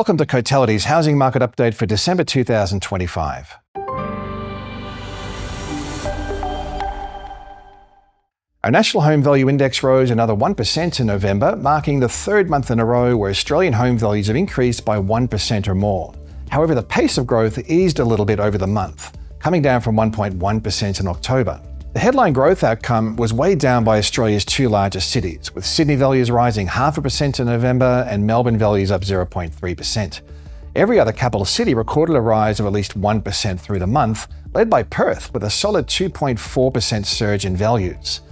Welcome to Cotality's Housing Market Update for December 2025. Our National Home Value Index rose another 1% in November, marking the third month in a row where Australian home values have increased by 1% or more. However, the pace of growth eased a little bit over the month, coming down from 1.1% in October. The headline growth outcome was weighed down by Australia's two largest cities, with Sydney values rising 0.5% in November and Melbourne values up 0.3%. Every other capital city recorded a rise of at least 1% through the month, led by Perth with a solid 2.4% surge in values.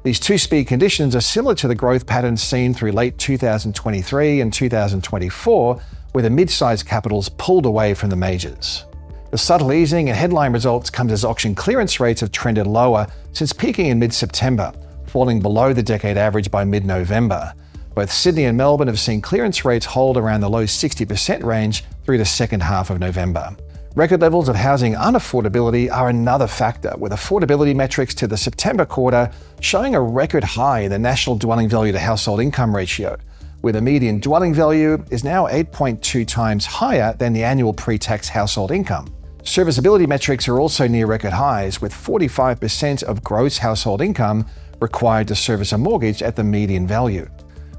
These two-speed conditions are similar to the growth patterns seen through late 2023 and 2024, where the mid-sized capitals pulled away from the majors. The subtle easing in headline results comes as auction clearance rates have trended lower since peaking in mid-September, falling below the decade average by mid-November. Both Sydney and Melbourne have seen clearance rates hold around the low 60% range through the second half of November. Record levels of housing unaffordability are another factor, with affordability metrics to the September quarter showing a record high in the national dwelling value to household income ratio, where the median dwelling value is now 8.2 times higher than the annual pre-tax household income. Serviceability metrics are also near record highs, with 45% of gross household income required to service a mortgage at the median value.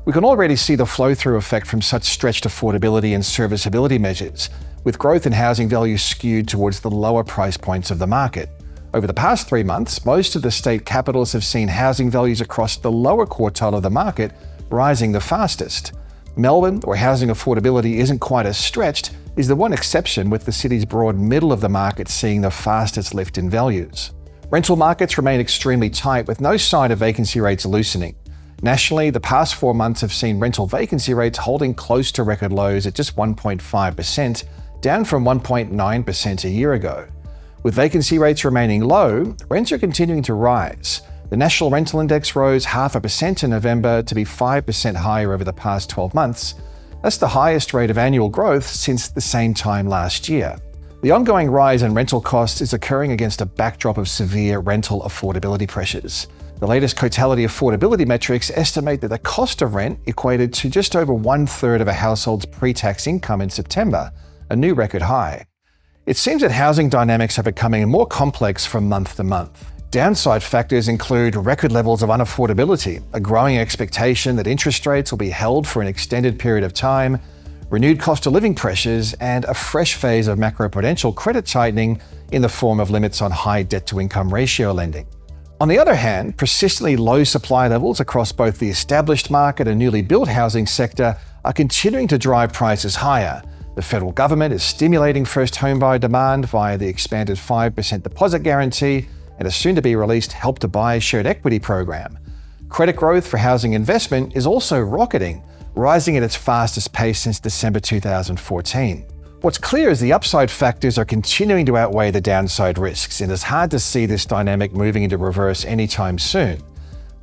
We can already see the flow-through effect from such stretched affordability and serviceability measures, with growth in housing values skewed towards the lower price points of the market. Over the past 3 months, most of the state capitals have seen housing values across the lower quartile of the market rising the fastest. Melbourne, where housing affordability isn't quite as stretched, is the one exception, with the city's broad middle of the market seeing the fastest lift in values. Rental markets remain extremely tight, with no sign of vacancy rates loosening. Nationally, the past 4 months have seen rental vacancy rates holding close to record lows at just 1.5%, down from 1.9% a year ago. With vacancy rates remaining low, rents are continuing to rise. The National Rental Index rose 0.5% in November to be 5% higher over the past 12 months. That's the highest rate of annual growth since the same time last year. The ongoing rise in rental costs is occurring against a backdrop of severe rental affordability pressures. The latest Cotality affordability metrics estimate that the cost of rent equated to just over 1/3 of a household's pre-tax income in September, a new record high. It seems that housing dynamics are becoming more complex from month to month. Downside factors include record levels of unaffordability, a growing expectation that interest rates will be held for an extended period of time, renewed cost of living pressures, and a fresh phase of macroprudential credit tightening in the form of limits on high debt-to-income ratio lending. On the other hand, persistently low supply levels across both the established market and newly built housing sector are continuing to drive prices higher. The federal government is stimulating first homebuyer demand via the expanded 5% deposit guarantee and a soon-to-be-released Help to Buy shared equity program. Credit growth for housing investment is also rocketing, rising at its fastest pace since December 2014. What's clear is the upside factors are continuing to outweigh the downside risks, and it's hard to see this dynamic moving into reverse anytime soon.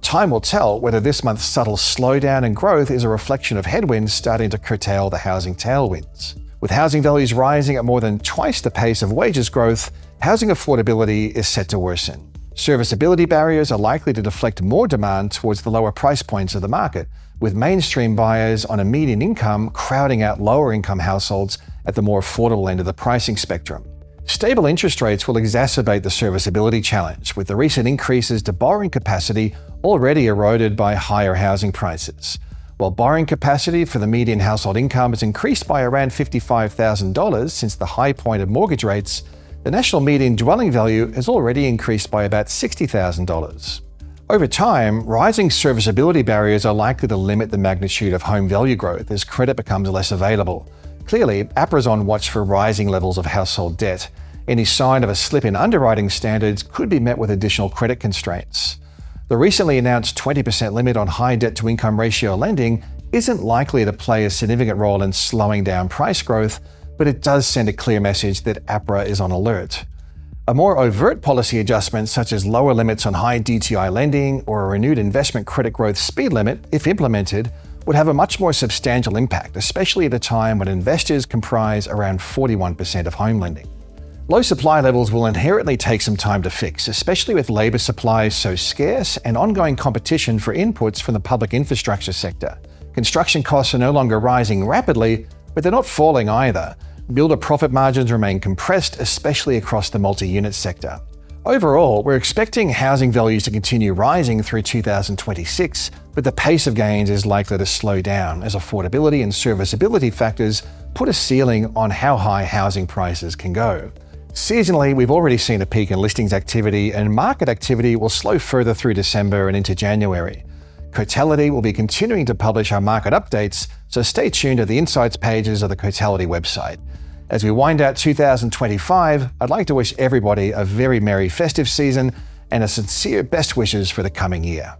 Time will tell whether this month's subtle slowdown in growth is a reflection of headwinds starting to curtail the housing tailwinds. With housing values rising at more than twice the pace of wages growth, housing affordability is set to worsen. Serviceability barriers are likely to deflect more demand towards the lower price points of the market, with mainstream buyers on a median income crowding out lower-income households at the more affordable end of the pricing spectrum. Stable interest rates will exacerbate the serviceability challenge, with the recent increases to borrowing capacity already eroded by higher housing prices. While borrowing capacity for the median household income has increased by around $55,000 since the high point of mortgage rates, the national median dwelling value has already increased by about $60,000. Over time, rising serviceability barriers are likely to limit the magnitude of home value growth as credit becomes less available. Clearly, APRA is on watch for rising levels of household debt. Any sign of a slip in underwriting standards could be met with additional credit constraints. The recently announced 20% limit on high debt-to-income ratio lending isn't likely to play a significant role in slowing down price growth, but it does send a clear message that APRA is on alert. A more overt policy adjustment, such as lower limits on high DTI lending or a renewed investment credit growth speed limit, if implemented, would have a much more substantial impact, especially at a time when investors comprise around 41% of home lending. Low supply levels will inherently take some time to fix, especially with labour supplies so scarce and ongoing competition for inputs from the public infrastructure sector. Construction costs are no longer rising rapidly, but they're not falling either. Builder profit margins remain compressed, especially across the multi-unit sector. Overall, we're expecting housing values to continue rising through 2026, but the pace of gains is likely to slow down as affordability and serviceability factors put a ceiling on how high housing prices can go. Seasonally, we've already seen a peak in listings activity, and market activity will slow further through December and into January. Cotality will be continuing to publish our market updates, so stay tuned to the insights pages of the Cotality website. As we wind out 2025, I'd like to wish everybody a very merry festive season and a sincere best wishes for the coming year.